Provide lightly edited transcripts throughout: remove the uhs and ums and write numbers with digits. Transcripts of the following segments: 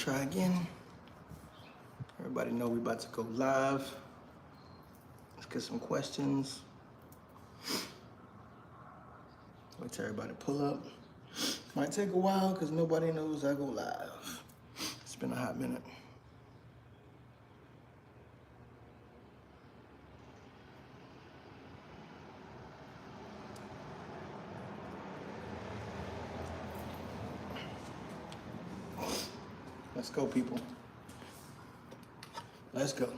Try again. Everybody know we about to go live. Let's get some questions. Wait till everybody pull up. Might take a while because nobody knows I go live. It's been a hot minute. Let's go, people. Let's go.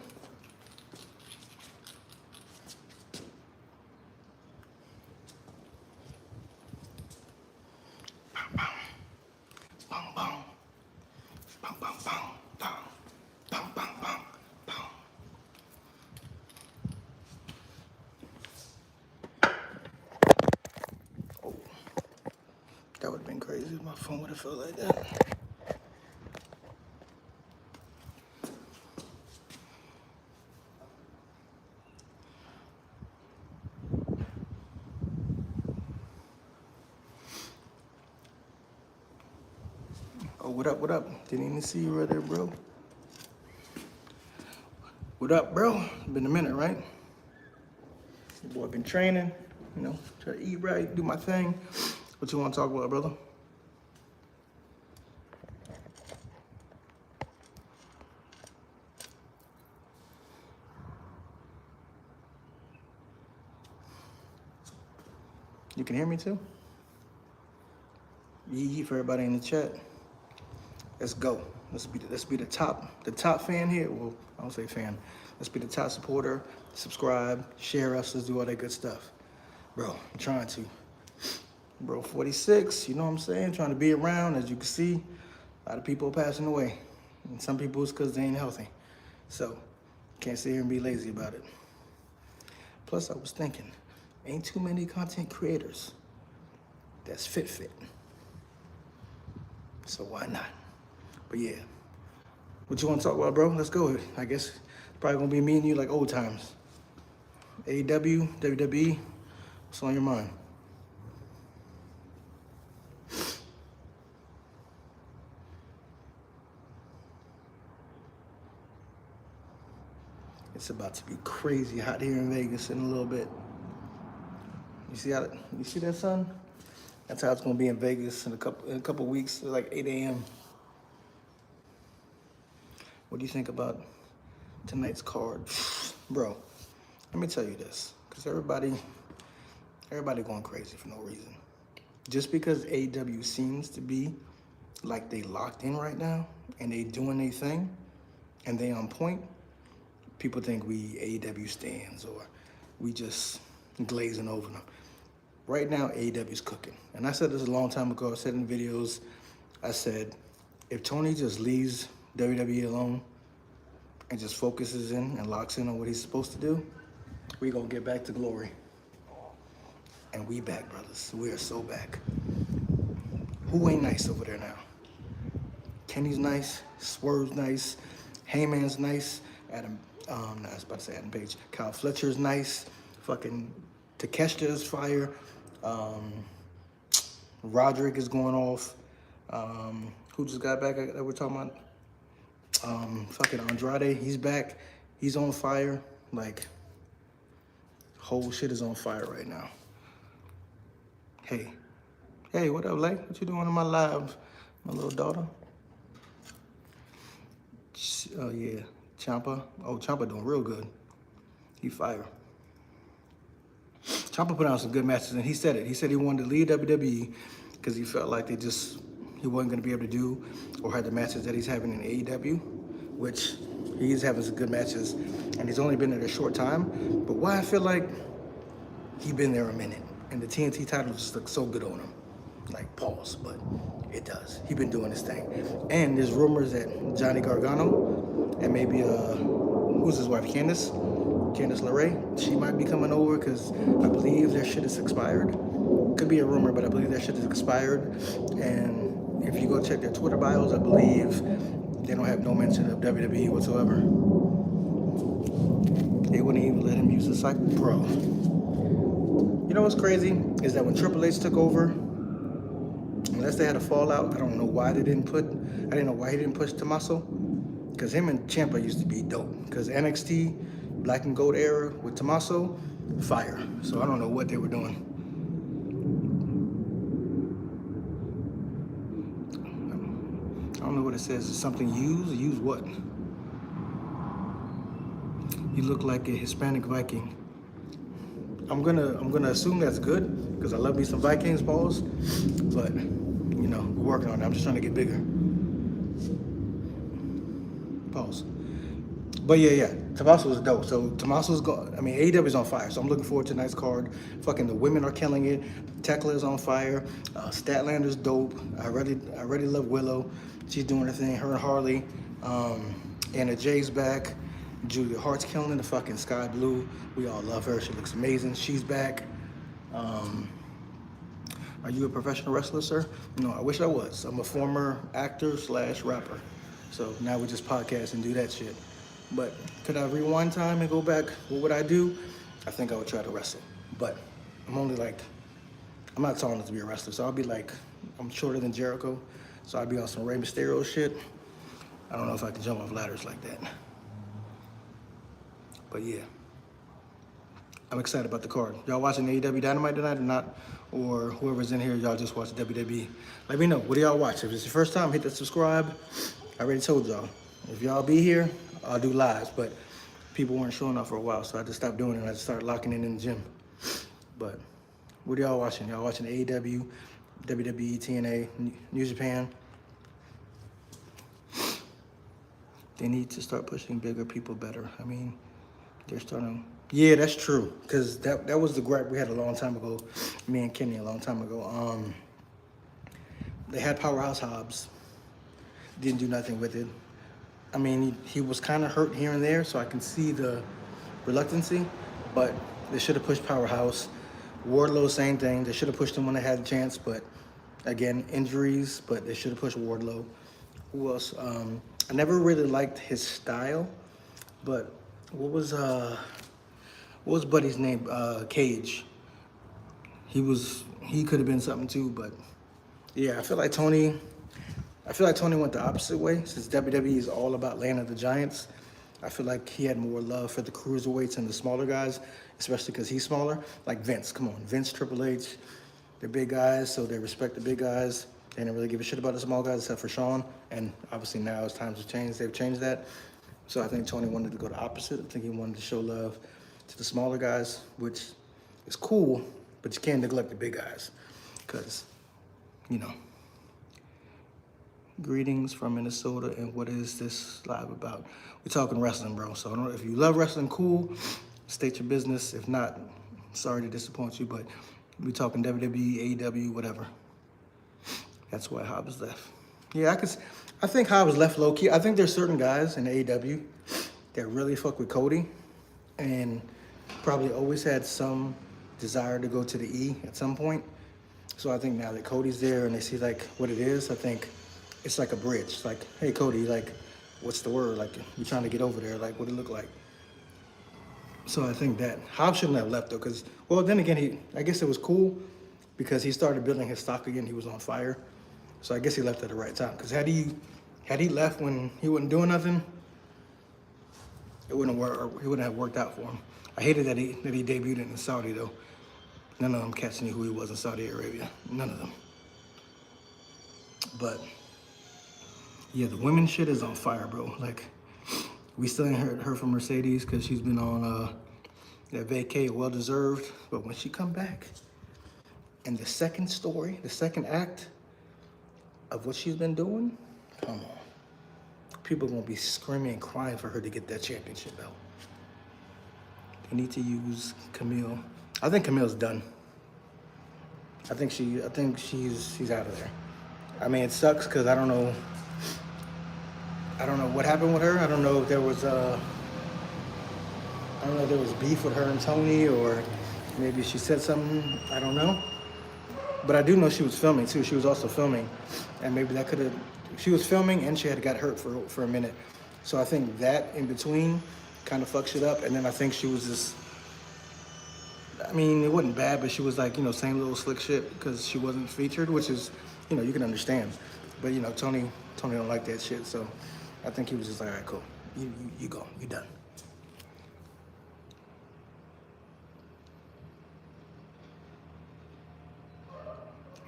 Oh, that would have been crazy if my phone would have felt like that. Oh, what up, what up? Didn't even see you right there, bro. What up, bro? Been a minute, right? Your boy been training, you know, try to eat right, do my thing. What you want to talk about, brother? You can hear me too? Yee for everybody in the chat. Let's go. Let's be the top fan here. Well, I don't say fan. Let's be the top supporter. Subscribe, share us. Let's do all that good stuff, bro. I'm trying to, bro. 46. You know what I'm saying? Trying to be around. As you can see, a lot of people are passing away, and some people it's because they ain't healthy. So can't sit here and be lazy about it. Plus, I was thinking, ain't too many content creators that's fit. So why not? But yeah, what you want to talk about, bro? Let's go. I guess probably gonna be me and you like old times. AEW, WWE, what's on your mind? It's about to be crazy hot here in Vegas in a little bit. You see that, son? That's how it's gonna be in Vegas in a couple weeks, like 8 a.m. What do you think about tonight's card? Bro, let me tell you this, because everybody going crazy for no reason. Just because AEW seems to be like they locked in right now and they doing their thing and they on point, people think we AEW stands or we just glazing over them. Right now, AEW's cooking. And I said this a long time ago. I said in videos, I said, if Tony just leaves WWE alone and just focuses in and locks in on what he's supposed to do, we're going to get back to glory. And we back, brothers. We are so back. Who ain't nice over there now? Kenny's nice. Swerve's nice. Heyman's nice. I was about to say Adam Page. Kyle Fletcher's nice. Fucking Takeshita's fire. Roderick is going off. Who just got back that we're talking about? Fucking Andrade, he's back. He's on fire. Like, whole shit is on fire right now. Hey, what up, Lay? What you doing in my live, my little daughter? Oh yeah, Ciampa. Oh, Ciampa doing real good. He fire. Ciampa put out some good matches, and he said it. He said he wanted to leave WWE because he felt like he wasn't going to be able to do or have the matches that he's having in AEW, which he's having some good matches, and he's only been there a short time. But why I feel like he been there a minute, and the TNT title just looks so good on him. Like, pause, but it does. He been doing his thing. And there's rumors that Johnny Gargano and maybe, who's his wife, Candice LeRae, she might be coming over because I believe their shit is expired. Could be a rumor, but I believe their shit is expired. And if you go check their Twitter bios, I believe they don't have no mention of WWE whatsoever. They wouldn't even let him use the cycle. Bro. You know what's crazy? Is that when Triple H took over, unless they had a fallout, I don't know why they didn't put. I didn't know why he didn't push Tommaso, because him and Ciampa used to be dope. Because NXT Black and Gold era with Tommaso, fire. So I don't know what they were doing. I don't know what it says. Is something used? Use what? You look like a Hispanic Viking. I'm gonna assume that's good because I love me some Vikings balls, but you know, we're working on it. I'm just trying to get bigger. Pause. But yeah, Tommaso was dope. So Tommaso's I mean, AEW's on fire. So I'm looking forward to tonight's card. Fucking the women are killing it. Tekla is on fire. Statlander's dope. I already love Willow. She's doing her thing. Her and Harley. Anna Jay's back. Julia Hart's killing it. The fucking Sky Blue. We all love her. She looks amazing. She's back. Are you a professional wrestler, sir? No, I wish I was. I'm a former actor / rapper. So now we just podcast and do that shit. But could I rewind time and go back? What would I do? I think I would try to wrestle. But I'm not tall enough to be a wrestler. So I'll be like, I'm shorter than Jericho. So I'd be on some Rey Mysterio shit. I don't know if I can jump off ladders like that. But yeah, I'm excited about the card. Y'all watching AEW Dynamite tonight or not? Or whoever's in here, y'all just watch WWE. Let me know. What do y'all watch? If it's your first time, hit that subscribe. I already told y'all. If y'all be here, I'll do lives. But people weren't showing up for a while, so I just stopped doing it. I just started locking in the gym. But what are y'all watching? Y'all watching AEW, WWE, TNA, New Japan? They need to start pushing bigger people better. I mean, they're starting. Yeah, that's true. Because that was the gripe we had a long time ago. Me and Kenny a long time ago. They had Powerhouse Hobbs. Didn't do nothing with it. I mean, he was kind of hurt here and there, so I can see the reluctancy. But they should have pushed Powerhouse. Wardlow, same thing. They should have pushed him when they had the chance. But again, injuries. But they should have pushed Wardlow. Who else? I never really liked his style. But what was Buddy's name? Cage. He could have been something too, but yeah, I feel like Tony went the opposite way. Since WWE is all about Land of the Giants, I feel like he had more love for the cruiserweights and the smaller guys, especially because he's smaller. Like Vince, come on, Vince, Triple H, they're big guys, so they respect the big guys. They didn't really give a shit about the small guys except for Shawn, and obviously now as times have changed, they've changed that. So I think Tony wanted to go the opposite. I think he wanted to show love to the smaller guys, which is cool, but you can't neglect the big guys because, you know. Greetings from Minnesota, and what is this live about? We're talking wrestling, bro. So I don't know if you love wrestling, cool. State your business. If not, sorry to disappoint you, but we're talking WWE, AEW, whatever. That's why Hobbs left. Yeah, I think Hobbs left low key. I think there's certain guys in AEW that really fuck with Cody, and probably always had some desire to go to the E at some point. So I think now that Cody's there and they see like what it is, I think it's like a bridge. Like, hey Cody, like, what's the word? Like, you're trying to get over there. Like, what it look like? So I think that Hobbs shouldn't have left though, because well, then again, I guess it was cool because he started building his stock again. He was on fire, so I guess he left at the right time. Because had he left when he wasn't doing nothing, it wouldn't have worked out for him. I hated that he debuted in Saudi though. None of them cats knew who he was in Saudi Arabia. None of them. But yeah, the women shit is on fire, bro. Like, we still ain't heard her from Mercedes because she's been on that vacay, well deserved. But when she come back, and the second story, the second act of what she's been doing, come on. People are gonna be screaming and crying for her to get that championship belt. They need to use Camille. I think Camille's done. I think she's out of there. I mean, it sucks because I don't know what happened with her. I don't know if there was beef with her and Tony, or maybe she said something. I don't know. But I do know she was filming too. She was also filming, and maybe that could have. She was filming and she had got hurt for a minute. So I think that in between kind of fucked shit up. And then I think she was just. I mean, it wasn't bad, but she was like, saying little slick shit because she wasn't featured, which is you know, you can understand. But, you know, Tony don't like that shit. So I think he was just like, all right, cool. You go. You done.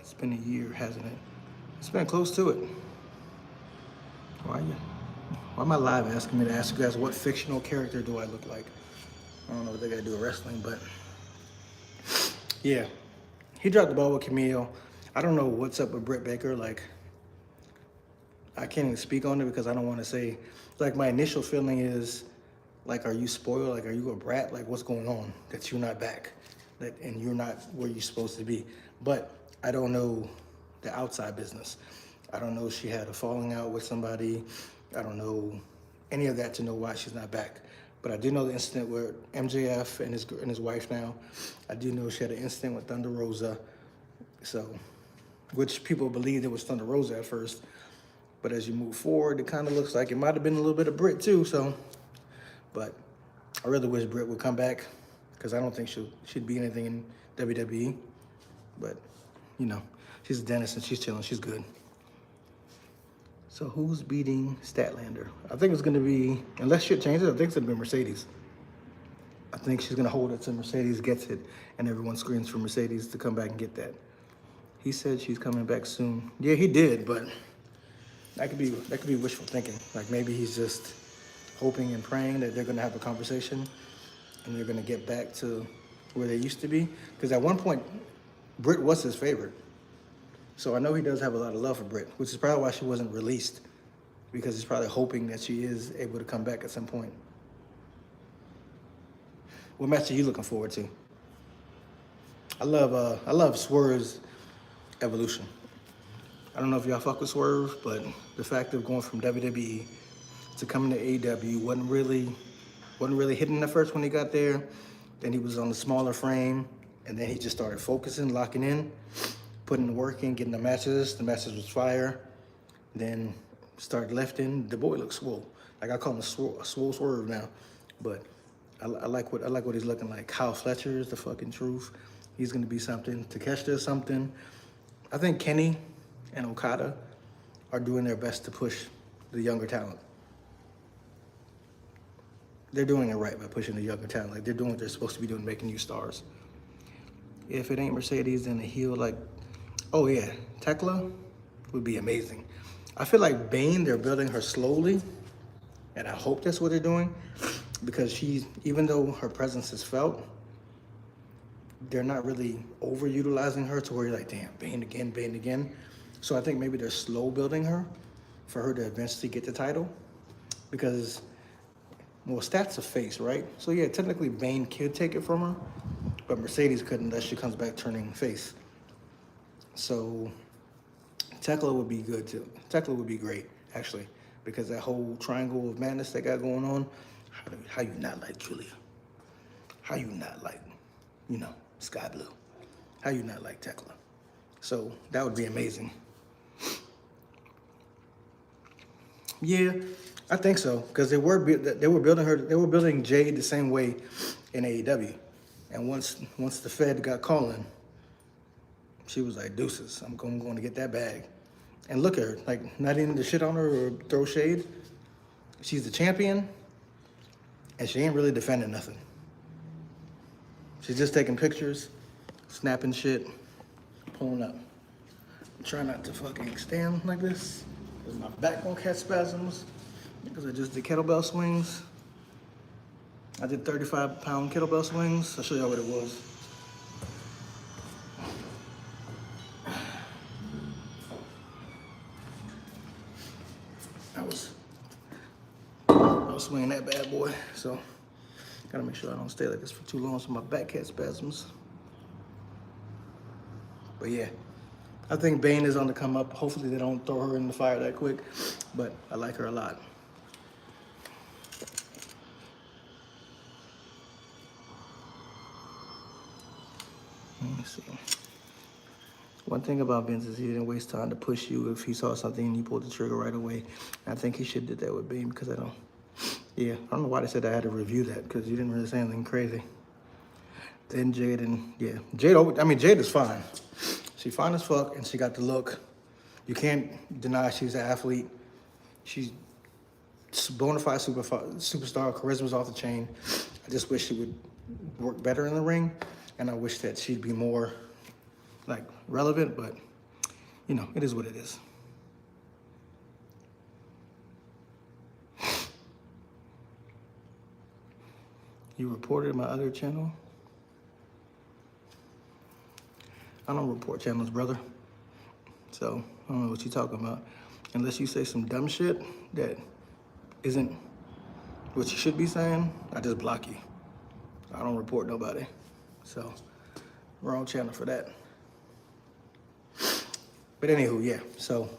It's been a year, hasn't it? It's been close to it. Why am I live asking me to ask you guys what fictional character do I look like? I don't know what they gotta do with wrestling, but yeah. He dropped the ball with Camille. I don't know what's up with Britt Baker. Like, I can't even speak on it because I don't want to say, like, my initial feeling is, like, are you spoiled? Like, are you a brat? Like, what's going on that you're not back? And you're not where you're supposed to be. But I don't know the outside business. I don't know if she had a falling out with somebody. I don't know any of that to know why she's not back. But I do know the incident where MJF and his wife now. I do know she had an incident with Thunder Rosa. So, which people believed it was Thunder Rosa at first. But as you move forward, it kind of looks like it might have been a little bit of Britt too. So, but I really wish Britt would come back because I don't think she'd be anything in WWE. But, you know, she's a dentist and she's chilling. She's good. So who's beating Statlander? I think it's going to be, unless shit changes, I think it's going to be Mercedes. I think she's going to hold it till Mercedes gets it, and everyone screams for Mercedes to come back and get that. He said she's coming back soon. Yeah, he did, but that could be wishful thinking. Like maybe he's just hoping and praying that they're going to have a conversation and they're going to get back to where they used to be. Because at one point, Britt was his favorite. So I know he does have a lot of love for Britt, which is probably why she wasn't released, because he's probably hoping that she is able to come back at some point. What match are you looking forward to? I love Swerve's evolution. I don't know if y'all fuck with Swerve, but the fact of going from WWE to coming to AEW wasn't really hitting at first when he got there. Then he was on the smaller frame, and then he just started focusing, locking in, putting the work in, getting the matches. The matches was fire. Then started lifting. The boy looks swole. Like I call him a swole Swerve now. But I like what he's looking like. Kyle Fletcher is the fucking truth. He's gonna be something. Takeshita is something. I think Kenny and Okada are doing their best to push the younger talent. They're doing it right by pushing the younger talent. Like they're doing what they're supposed to be doing, making new stars. If it ain't Mercedes, then a heel like, oh yeah, Tekla would be amazing. I feel like Bane, they're building her slowly, and I hope that's what they're doing, because even though her presence is felt, they're not really overutilizing her to where you're like, damn, Bane again. So I think maybe they're slow building her for her to eventually get the title, because, well, Stat's a face, right? So yeah, technically Bane could take it from her, but Mercedes couldn't unless she comes back turning face. So Tekla would be good too. Tekla would be great, actually, because that whole triangle of madness they got going on, how you not like Julia? How you not like, Sky Blue? How you not like Tekla? So that would be amazing. Yeah, I think so, because they were building Jade the same way in AEW, and once the Fed got calling, she was like, deuces, I'm going to get that bag. And look at her, like, not even to shit on her or throw shade. She's the champion, and she ain't really defending nothing. She's just taking pictures, snapping shit, pulling up. I'm trying not to fucking stand like this, because my back won't catch spasms, because I just did kettlebell swings. I did 35-pound kettlebell swings. I'll show y'all what it was. I was swinging that bad boy, so gotta make sure I don't stay like this for too long so my back catch spasms. But yeah, I think Bane is on the come up. Hopefully they don't throw her in the fire that quick, but I like her a lot. Let me see. One thing about Vince is he didn't waste time to push you if he saw something and he pulled the trigger right away. And I think he should have did that with Bane, because I don't know why they said I had to review that, because you didn't really say anything crazy. Then Jade Jade is fine. She fine as fuck, and she got the look. You can't deny she's an athlete. She's bona fide superstar. Charisma's off the chain. I just wish she would work better in the ring, and I wish that she'd be more like relevant. But you know, it is what it is. You reported my other channel? I don't report channels, brother. So I don't know what you're talking about. Unless you say some dumb shit that isn't what you should be saying, I just block you. I don't report nobody. So wrong channel for that. But anywho, yeah. So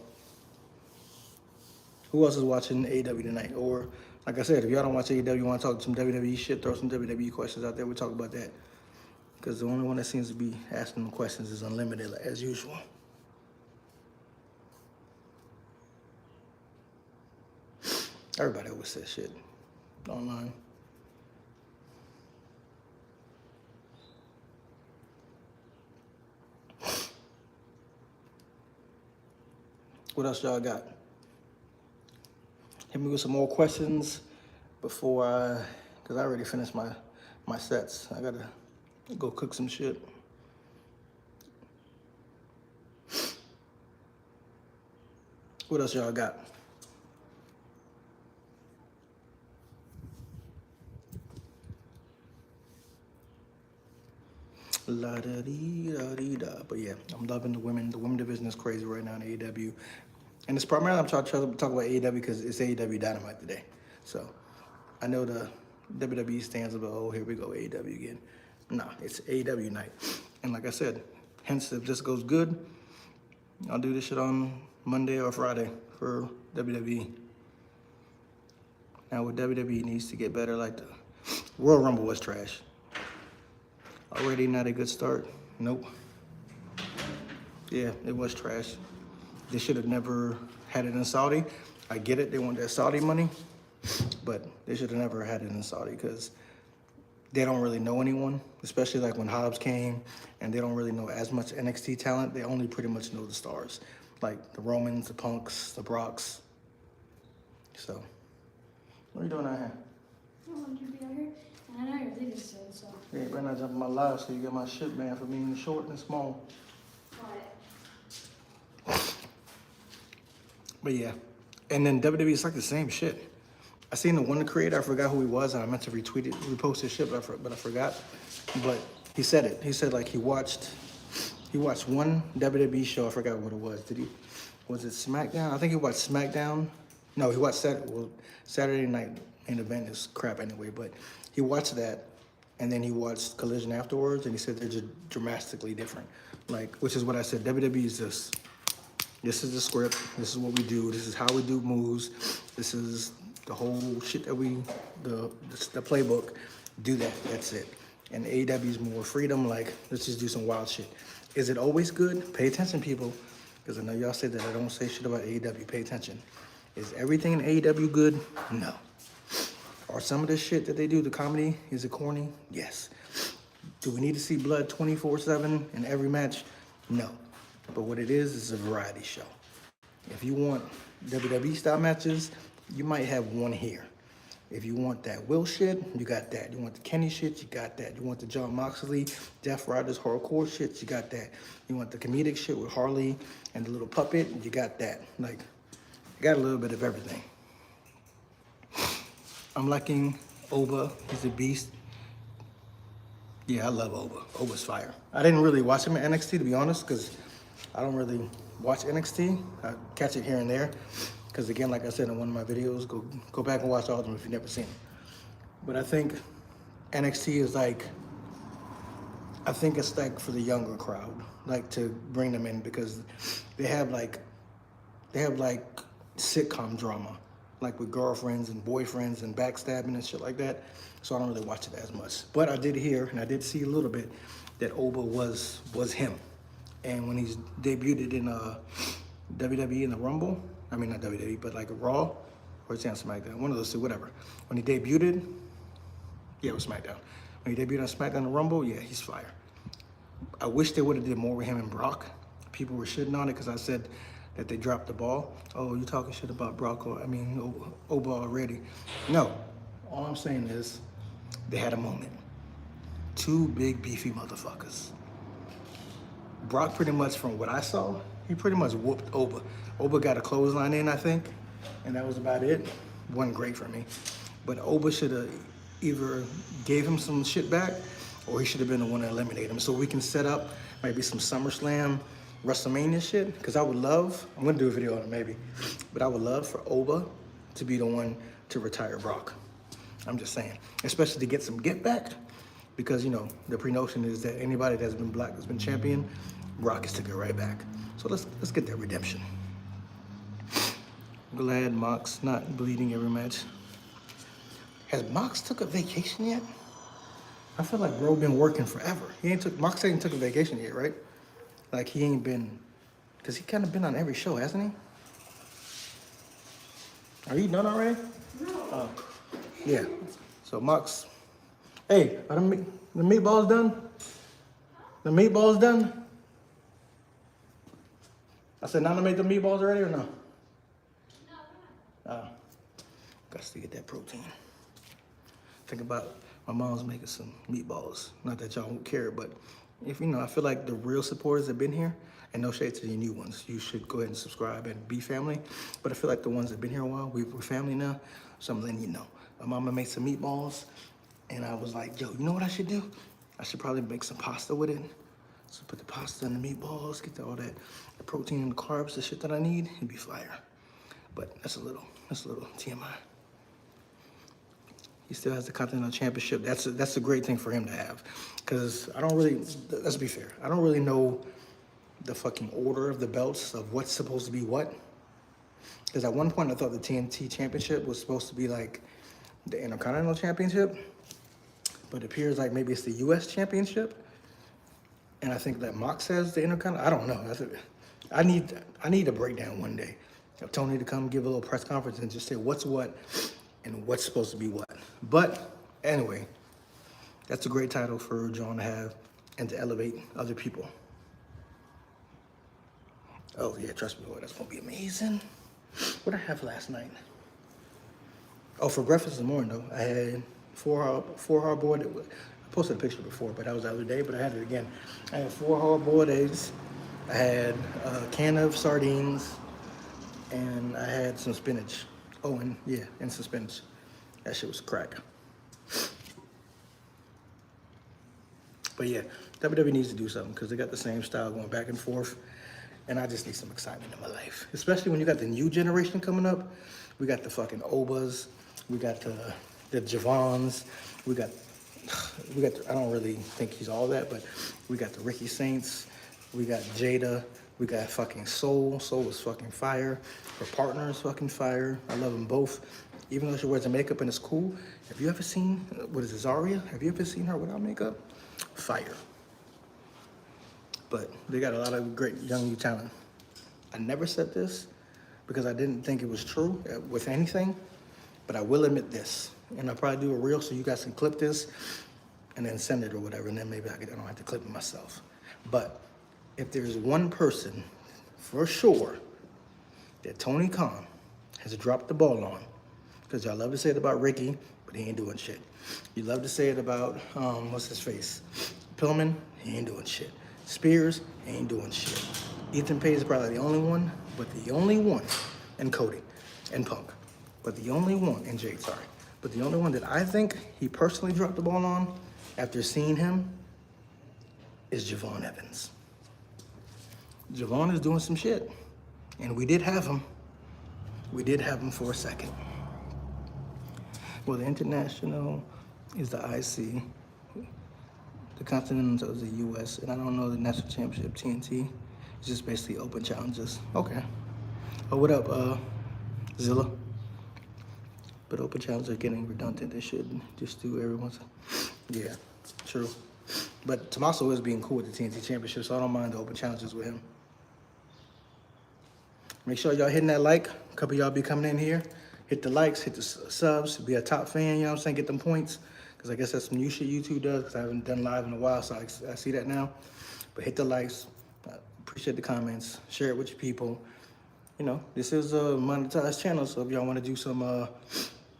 who else is watching AEW tonight? Or like I said, if y'all don't watch AEW, you want to talk some WWE shit, throw some WWE questions out there. We'll talk about that. Because the only one that seems to be asking them questions is Unlimited, as usual. Everybody always says shit online. What else y'all got? Hit me with some more questions before because I already finished my sets. I gotta go cook some shit. What else y'all got? La da dee da dee da. But yeah, I'm loving the women. The women division is crazy right now in AEW. And it's primarily I'm trying to talk about AEW because it's AEW Dynamite today. So I know the WWE stands about, oh, here we go, AEW again. Nah, it's AEW night. And like I said, hence if this goes good, I'll do this shit on Monday or Friday for WWE. Now what WWE needs to get better, like the Royal Rumble was trash. Already not a good start. Nope. Yeah, it was trash. They should have never had it in Saudi. I get it, they want that Saudi money, but they should have never had it in Saudi because they don't really know anyone, especially like when Hobbs came and they don't really know as much NXT talent. They only pretty much know the stars, like the Romans, the Punks, the Brocks. So, what are you doing out here? I want you to be out here, and I know your video said so. Yeah, you better not jump in my live so you get my shit, man, for being short and small. What? But yeah, and then WWE is like the same shit. I seen the one creator, I forgot who he was, and I meant to retweet it, repost his shit, but I forgot. But he said it. He said like he watched one WWE show. I forgot what it was. Was it SmackDown? I think he watched SmackDown. No, he watched Saturday Night Main Event is crap anyway. But he watched that, and then he watched Collision afterwards, and he said they're just dramatically different. Like, which is what I said. WWE is this. This is the script. This is what we do. This is how we do moves. This is the whole shit that the playbook. Do that. That's it. And AEW is more freedom. Like, let's just do some wild shit. Is it always good? Pay attention, people. Because I know y'all say that I don't say shit about AEW. Pay attention. Is everything in AEW good? No. Are some of the shit that they do, the comedy, is it corny? Yes. Do we need to see blood 24/7 in every match? No. But what it is a variety show. If you want WWE style matches, you might have one here. If you want that Will shit, you got that. You want the Kenny shit, you got that. You want the John Moxley, Jeff Riders hardcore shit, you got that. You want the comedic shit with Harley and the little puppet, you got that. Like, you got a little bit of everything. I'm liking Oba, he's a beast. Yeah, I love Oba. Oba's fire. I didn't really watch him at NXT, to be honest, because I don't really watch NXT. I catch it here and there. Because again, like I said in one of my videos, go back and watch all of them if you've never seen them. But I think NXT is like, I think it's like for the younger crowd, like to bring them in because they have like sitcom drama, like with girlfriends and boyfriends and backstabbing and shit like that. So I don't really watch it as much. But I did hear and I did see a little bit that Oba was him. And when he's debuted in WWE in the Rumble, I mean, not WWE, but like a Raw, or it's on SmackDown, one of those two, whatever. When he debuted, yeah, it was SmackDown. When he debuted on SmackDown and Rumble, yeah, he's fire. I wish they would have did more with him and Brock. People were shitting on it because I said that they dropped the ball. Oh, you talking shit about Oba already. No, all I'm saying is they had a moment. Two big beefy motherfuckers. Brock pretty much, from what I saw, he pretty much whooped Oba. Oba got a clothesline in, I think, and that was about it. Wasn't great for me. But Oba should have either gave him some shit back, or he should have been the one to eliminate him. So we can set up maybe some SummerSlam, WrestleMania shit. Because I would love, I'm going to do a video on it maybe, but I would love for Oba to be the one to retire Brock. I'm just saying. Especially to get some get back. Because, you know, the pre-notion is that anybody that's been black, that's been champion, Brock is to go right back. So let's get that redemption. Glad Mox not bleeding every match. Has Mox took a vacation yet? I feel like bro been working forever. Mox ain't took a vacation yet, right? Like he ain't been, cause he kind of been on every show, hasn't he? Are you done already? No. Yeah. So Mox, hey, are the meatballs done? The meatballs done? I said, Nana made the meatballs already or no? No. Got to get that protein. Think about my mom's making some meatballs. Not that y'all won't care, but if you know, I feel like the real supporters have been here, and no shade to the new ones. You should go ahead and subscribe and be family. But I feel like the ones that have been here a while, we're family now. So I'm letting you know. My mama made some meatballs, and I was like, yo, you know what I should do? I should probably make some pasta with it. So put the pasta in the meatballs, get all that the protein and the carbs, the shit that I need. It'd be fire. But that's a little TMI. He still has the Continental Championship. That's a great thing for him to have. Because I don't really, let's be fair, I don't really know the fucking order of the belts of what's supposed to be what. Because at one point I thought the TNT Championship was supposed to be like the Intercontinental Championship. But it appears like maybe it's the US Championship. And I think that Mox has the Intercontinental. I don't know. I need a breakdown one day. Of Tony to come give a little press conference and just say what's what and what's supposed to be what. But anyway, that's a great title for John to have and to elevate other people. Oh yeah, trust me, boy, that's gonna be amazing. What did I have last night? Oh, for breakfast in the morning though, I had four hard boiled. I posted a picture before, but that was the other day. But I had it again. I had 4 hard boiled eggs. I had a can of sardines. And I had some spinach. Oh, and some spinach. That shit was crack. But yeah, WWE needs to do something because they got the same style going back and forth. And I just need some excitement in my life. Especially when you got the new generation coming up. We got the fucking Obas. We got the Javons. We got I don't really think he's all that, but we got the Ricky Saints. We got Jada. We got fucking Soul. Soul was fucking fire. Her partner is fucking fire. I love them both. Even though she wears the makeup and it's cool. Have you ever seen, what is it, Zaria? Have you ever seen her without makeup? Fire. But they got a lot of great young new talent. I never said this because I didn't think it was true with anything. But I will admit this. And I'll probably do a reel so you guys can clip this and then send it or whatever. And then maybe I don't have to clip it myself. But if there's one person for sure that Tony Khan has dropped the ball on, because y'all love to say it about Ricky, but he ain't doing shit. You love to say it about, what's his face? Pillman, he ain't doing shit. Spears, he ain't doing shit. Ethan Page is probably the only one, and Cody, and Punk. But the only one, and Jade, sorry. But the only one that I think he personally dropped the ball on after seeing him is Javon Evans. Javon is doing some shit. And we did have him. We did have him for a second. Well, the International is the IC. The Continental is the US. And I don't know the National Championship, TNT. It's just basically open challenges. Okay. Oh, what up, Zilla? But open challenges are getting redundant. They should just do every once. Yeah, true. But Tommaso is being cool with the TNT Championship, so I don't mind the open challenges with him. Make sure y'all hitting that like. A couple of y'all be coming in here. Hit the likes, hit the subs, be a top fan, you know what I'm saying? Get them points. Because I guess that's some new shit YouTube does, because I haven't done live in a while, so I see that now. But hit the likes. Appreciate the comments. Share it with your people. you know, this is a monetized channel, so if y'all want to do some,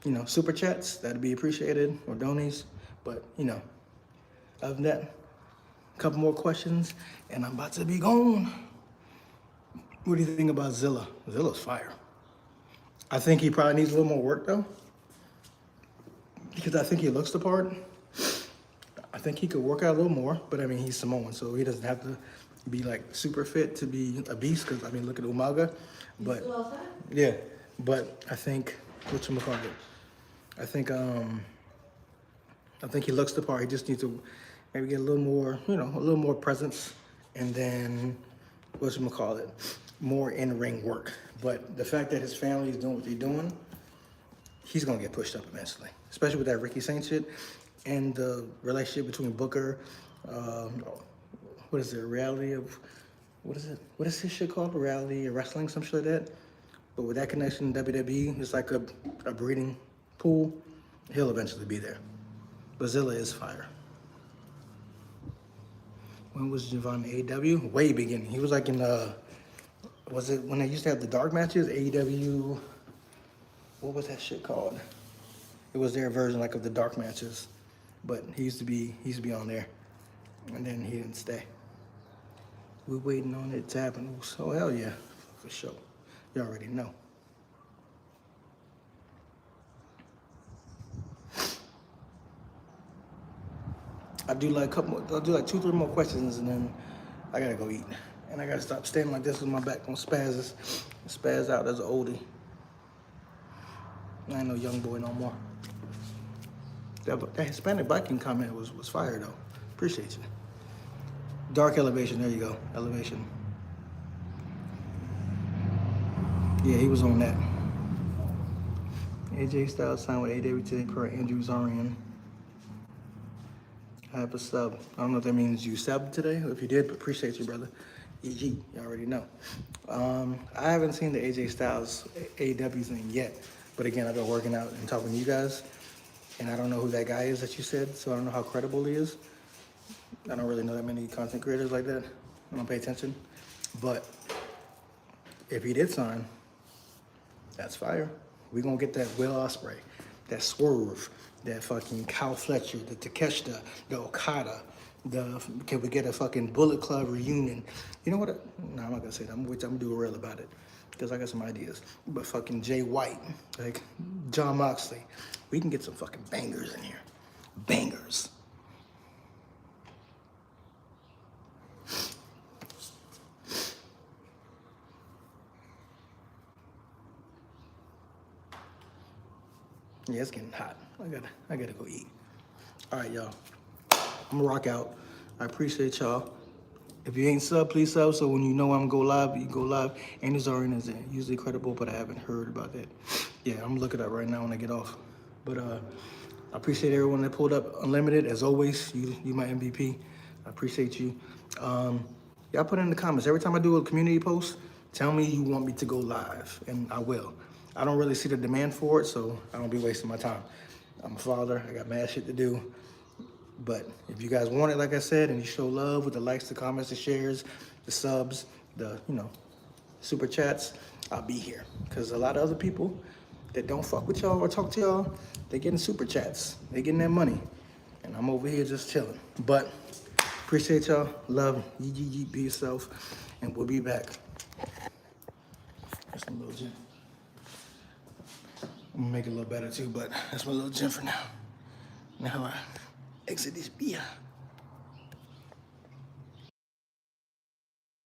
you know, super chats, that'd be appreciated, or donies. But, you know, other than that, a couple more questions, and I'm about to be gone. What do you think about Zilla? Zilla's fire. I think he probably needs a little more work, though, because I think he looks the part. I think he could work out a little more, but I mean, he's Samoan, so he doesn't have to be like super fit to be a beast, because I mean, look at Umaga. But yeah, but I think, whatchamacallit, I think he looks the part. He just needs to maybe get a little more, you know, a little more presence, and then whatchamacallit, more in-ring work. But the fact that his family is doing what they're doing, he's gonna get pushed up immensely, especially with that Ricky Saint shit and the relationship between Booker. What is it? Reality of, what is it? What is this shit called? Reality of wrestling, some shit like that. But with that connection, WWE is like a breeding pool. He'll eventually be there. But Zilla is fire. When was Javon in AEW? Way beginning. He was like in was it when they used to have the dark matches? AEW, what was that shit called? It was their version like of the dark matches. But he used to be on there. And then he didn't stay. We're waiting on it to happen. So hell yeah, for sure. You already know. I'll do like 2-3 more questions, and then I gotta go eat. And I gotta stop standing like this with my back on spaz out as an oldie. I ain't no young boy no more. That Hispanic Viking comment was fire though. Appreciate you. Dark Elevation, there you go. Elevation. Yeah, he was on that. AJ Styles signed with AEW today per Andrew Zarian. I have a sub. I don't know if that means you subbed today, or if you did, but appreciate you, brother. EG, you already know. I haven't seen the AJ Styles AEW thing yet, but again, I've been working out and talking to you guys, and I don't know who that guy is that you said, so I don't know how credible he is. I don't really know that many content creators like that. I don't pay attention. But if he did sign, that's fire. We're going to get that Will Ospreay, that Swerve, that fucking Kyle Fletcher, the Takeshita, the Okada, can we get a fucking Bullet Club reunion? You know what? No, I'm not going to say that. I'm going to do a reel about it, because I got some ideas. But fucking Jay White, like John Moxley, we can get some fucking bangers in here. Bangers. Yeah, it's getting hot. I gotta go eat. All right, y'all. I'm gonna rock out. I appreciate y'all. If you ain't sub, please sub. So when you know I'm gonna go live, you can go live. Andy Zarian is usually credible, but I haven't heard about that. Yeah, I'm gonna look it up right now when I get off. But I appreciate everyone that pulled up Unlimited. As always, you my MVP. I appreciate you. Y'all put in the comments. Every time I do a community post, tell me you want me to go live, and I will. I don't really see the demand for it, so I don't be wasting my time. I'm a father. I got mad shit to do. But if you guys want it, like I said, and you show love with the likes, the comments, the shares, the subs, the, you know, super chats, I'll be here. Because a lot of other people that don't fuck with y'all or talk to y'all, they getting super chats. They getting that money. And I'm over here just chilling. But appreciate y'all. Love. Be yourself. And we'll be back. That's a little gym. I'm gonna make it a little better too, but that's my little gym for now. Now I exit this beer.